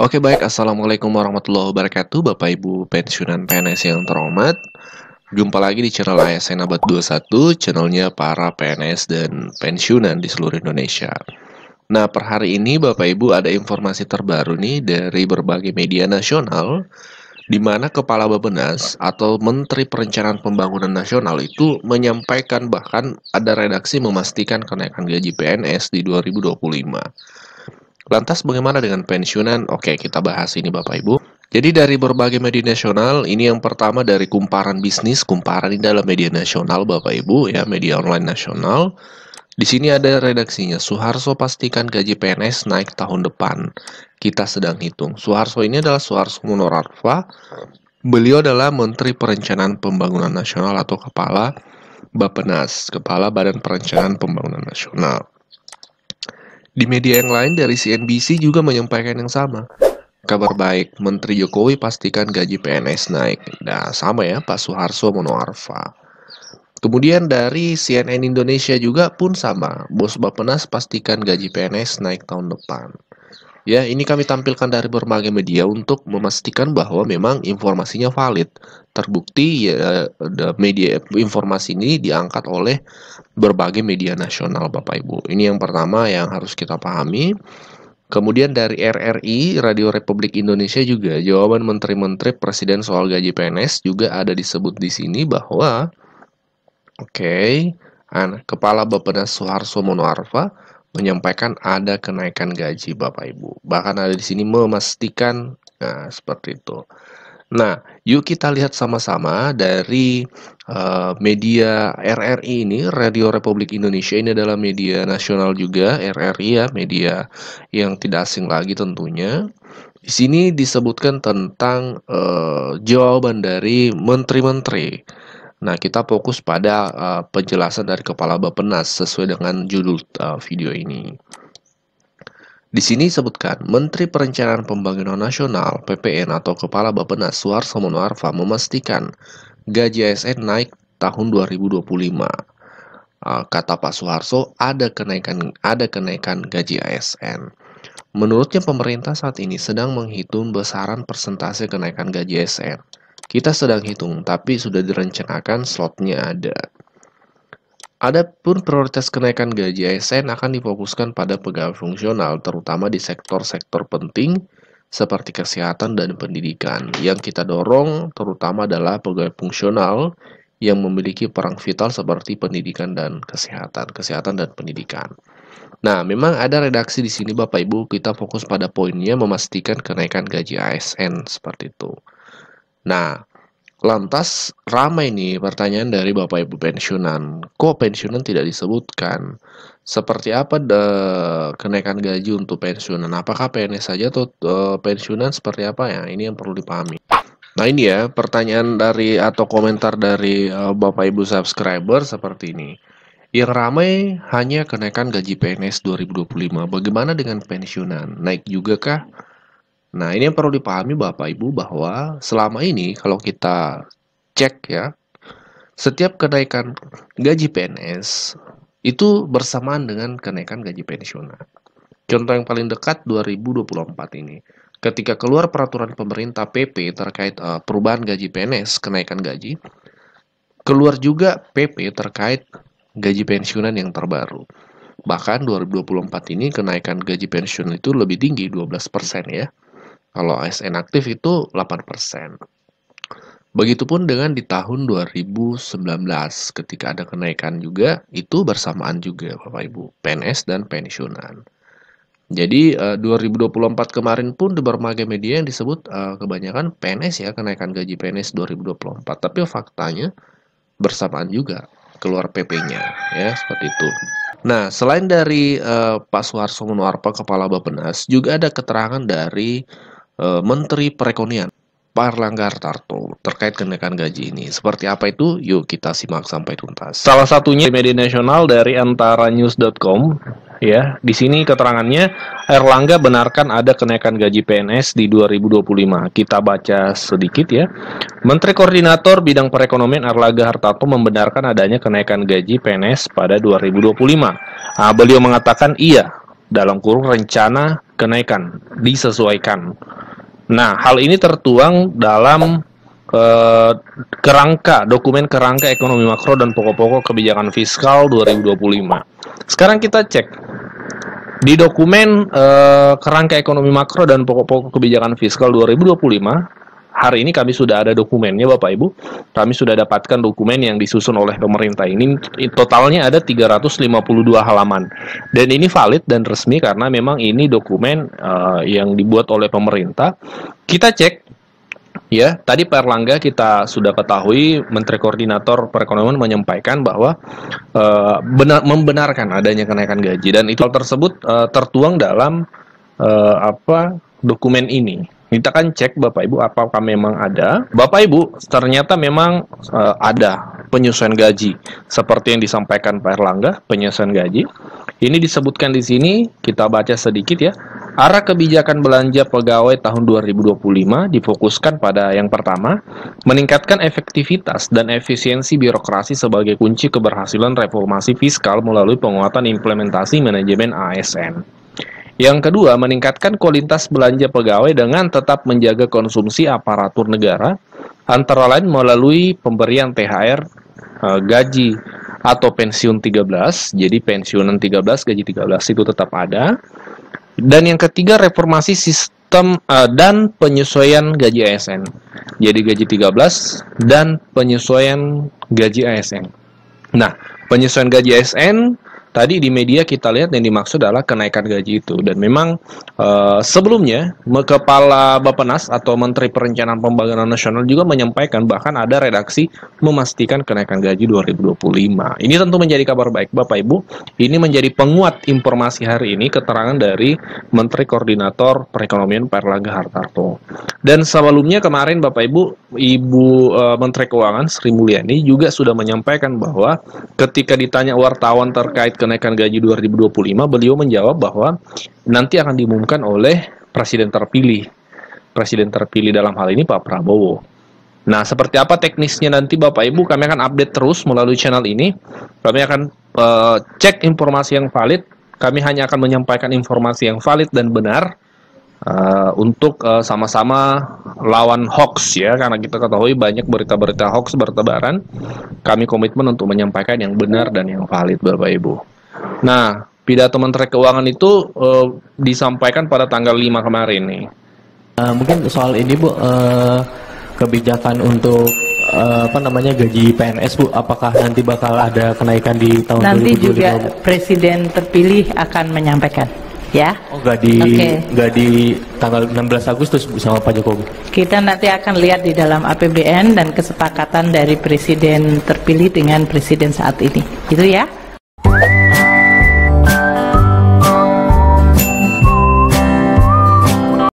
Oke baik, Assalamualaikum warahmatullahi wabarakatuh Bapak Ibu pensiunan PNS yang terhormat. Jumpa lagi di channel ASN Abad 21, channelnya para PNS dan pensiunan di seluruh Indonesia. Nah, per hari ini Bapak Ibu ada informasi terbaru nih dari berbagai media nasional, di mana Kepala Bappenas atau Menteri Perencanaan Pembangunan Nasional itu menyampaikan bahkan ada redaksi memastikan kenaikan gaji PNS di 2025. Lantas bagaimana dengan pensiunan? Oke, kita bahas ini Bapak Ibu. Jadi dari berbagai media nasional, ini yang pertama dari Kumparan Bisnis. Kumparan ini adalah media nasional Bapak Ibu, ya, media online nasional. Di sini ada redaksinya, Soeharto pastikan gaji PNS naik tahun depan. Kita sedang hitung. Soeharto ini adalah Soeharto Monoarfa. Beliau adalah Menteri Perencanaan Pembangunan Nasional atau Kepala Bappenas, Kepala Badan Perencanaan Pembangunan Nasional. Di media yang lain dari CNBC juga menyampaikan yang sama. Kabar baik, Menteri Jokowi pastikan gaji PNS naik. Nah, sama ya, Pak Soeharto Monoarfa. Kemudian dari CNN Indonesia juga pun sama. Bos Bappenas pastikan gaji PNS naik tahun depan. Ya, ini kami tampilkan dari berbagai media untuk memastikan bahwa memang informasinya valid. Terbukti ya, media informasi ini diangkat oleh berbagai media nasional Bapak Ibu. Ini yang pertama yang harus kita pahami. Kemudian dari RRI, Radio Republik Indonesia juga, jawaban Menteri-Menteri Presiden soal gaji PNS juga ada disebut di sini bahwa Kepala Bappenas Soeharto Monoarfa menyampaikan ada kenaikan gaji Bapak Ibu. Bahkan ada di sini memastikan, nah seperti itu. Nah, yuk kita lihat sama-sama dari media RRI ini, Radio Republik Indonesia ini adalah media nasional juga, RRI ya, media yang tidak asing lagi tentunya. Di sini disebutkan tentang jawaban dari menteri-menteri. Nah, kita fokus pada penjelasan dari Kepala Bappenas sesuai dengan judul video ini. Di sini disebutkan, Menteri Perencanaan Pembangunan Nasional (PPN) atau Kepala Bappenas Soeharto Monoarfa memastikan gaji ASN naik tahun 2025. Kata Pak Soeharto, ada kenaikan gaji ASN. Menurutnya pemerintah saat ini sedang menghitung besaran persentase kenaikan gaji ASN. Kita sedang hitung, tapi sudah direncanakan slotnya ada. Adapun prioritas kenaikan gaji ASN akan difokuskan pada pegawai fungsional, terutama di sektor-sektor penting seperti kesehatan dan pendidikan. Yang kita dorong terutama adalah pegawai fungsional yang memiliki peran vital seperti pendidikan dan kesehatan dan pendidikan. Nah, memang ada redaksi di sini Bapak Ibu, kita fokus pada poinnya memastikan kenaikan gaji ASN seperti itu. Nah, lantas ramai nih pertanyaan dari Bapak Ibu pensiunan. Kok pensiunan tidak disebutkan? Seperti apa kenaikan gaji untuk pensiunan? Apakah PNS saja atau pensiunan seperti apa ya? Ini yang perlu dipahami. Nah, ini ya pertanyaan dari atau komentar dari Bapak Ibu subscriber seperti ini. Yang ramai hanya kenaikan gaji PNS 2025. Bagaimana dengan pensiunan? Naik juga kah? Nah, ini yang perlu dipahami Bapak Ibu bahwa selama ini kalau kita cek ya, setiap kenaikan gaji PNS itu bersamaan dengan kenaikan gaji pensiunan. Contoh yang paling dekat 2024 ini. Ketika keluar peraturan pemerintah PP terkait perubahan gaji PNS, kenaikan gaji, keluar juga PP terkait gaji pensiunan yang terbaru. Bahkan 2024 ini kenaikan gaji pensiun itu lebih tinggi 12% ya. Kalau ASN aktif itu 8%. Begitupun dengan di tahun 2019 ketika ada kenaikan juga, itu bersamaan juga Bapak Ibu, PNS dan pensiunan. Jadi 2024 kemarin pun di berbagai media yang disebut kebanyakan PNS ya, kenaikan gaji PNS 2024. Tapi faktanya bersamaan juga keluar PP-nya ya, seperti itu. Nah, selain dari Pak Soeharto Monoarfa Kepala Bappenas, juga ada keterangan dari Menteri Perekonomian Pak Erlangga Hartarto terkait kenaikan gaji ini. Seperti apa itu? Yuk kita simak sampai tuntas. Salah satunya media nasional dari antaranews.com ya. Di sini keterangannya, Erlangga benarkan ada kenaikan gaji PNS di 2025. Kita baca sedikit ya. Menteri Koordinator Bidang Perekonomian Erlangga Hartarto membenarkan adanya kenaikan gaji PNS pada 2025. Beliau mengatakan iya, dalam kurung rencana kenaikan, disesuaikan. Nah, hal ini tertuang dalam dokumen kerangka ekonomi makro dan pokok-pokok kebijakan fiskal 2025. Sekarang kita cek di dokumen kerangka ekonomi makro dan pokok-pokok kebijakan fiskal 2025. Hari ini kami sudah ada dokumennya Bapak Ibu. Kami sudah dapatkan dokumen yang disusun oleh pemerintah ini. Totalnya ada 352 halaman. Dan ini valid dan resmi karena memang ini dokumen yang dibuat oleh pemerintah. Kita cek, ya, tadi Pak Erlangga kita sudah ketahui, Menteri Koordinator Perekonomian menyampaikan bahwa membenarkan adanya kenaikan gaji. Dan itu tersebut tertuang dalam dokumen ini. Kita kan cek Bapak Ibu apakah memang ada. Bapak Ibu, ternyata memang ada penyesuaian gaji seperti yang disampaikan Pak Erlangga, penyesuaian gaji. Ini disebutkan di sini, kita baca sedikit ya. Arah kebijakan belanja pegawai tahun 2025 difokuskan pada yang pertama, meningkatkan efektivitas dan efisiensi birokrasi sebagai kunci keberhasilan reformasi fiskal melalui penguatan implementasi manajemen ASN. Yang kedua, meningkatkan kualitas belanja pegawai dengan tetap menjaga konsumsi aparatur negara, antara lain melalui pemberian THR, gaji atau pensiun 13, jadi pensiunan 13, gaji 13 itu tetap ada. Dan yang ketiga, reformasi sistem dan penyesuaian gaji ASN. Jadi gaji 13 dan penyesuaian gaji ASN. Nah, penyesuaian gaji ASN tadi di media kita lihat yang dimaksud adalah kenaikan gaji itu. Dan memang sebelumnya Kepala Bappenas atau Menteri Perencanaan Pembangunan Nasional juga menyampaikan bahkan ada redaksi memastikan kenaikan gaji 2025. Ini tentu menjadi kabar baik Bapak Ibu. Ini menjadi penguat informasi hari ini, keterangan dari Menteri Koordinator Perekonomian Pak Erlangga Hartarto. Dan sebelumnya kemarin Bapak Ibu, Ibu Menteri Keuangan Sri Mulyani juga sudah menyampaikan bahwa ketika ditanya wartawan terkait kenaikan gaji 2025, beliau menjawab bahwa nanti akan diumumkan oleh presiden terpilih. Presiden terpilih dalam hal ini Pak Prabowo. Nah, seperti apa teknisnya nanti Bapak Ibu, kami akan update terus melalui channel ini. Kami akan cek informasi yang valid. Kami hanya akan menyampaikan informasi yang valid dan benar untuk sama-sama lawan hoax ya, karena kita ketahui banyak berita-berita hoax bertebaran. Kami komitmen untuk menyampaikan yang benar dan yang valid Bapak Ibu. Nah, pidato Menteri Keuangan itu disampaikan pada tanggal 5 kemarin nih. Mungkin soal ini Bu, kebijakan untuk gaji PNS Bu, apakah nanti bakal ada kenaikan di tahun 2025? Nanti juga Presiden terpilih akan menyampaikan. Ya. Oh, nggak di tanggal 16 Agustus Bu, sama Pak Jokowi. Kita nanti akan lihat di dalam APBN dan kesepakatan dari Presiden terpilih dengan Presiden saat ini. Itu ya.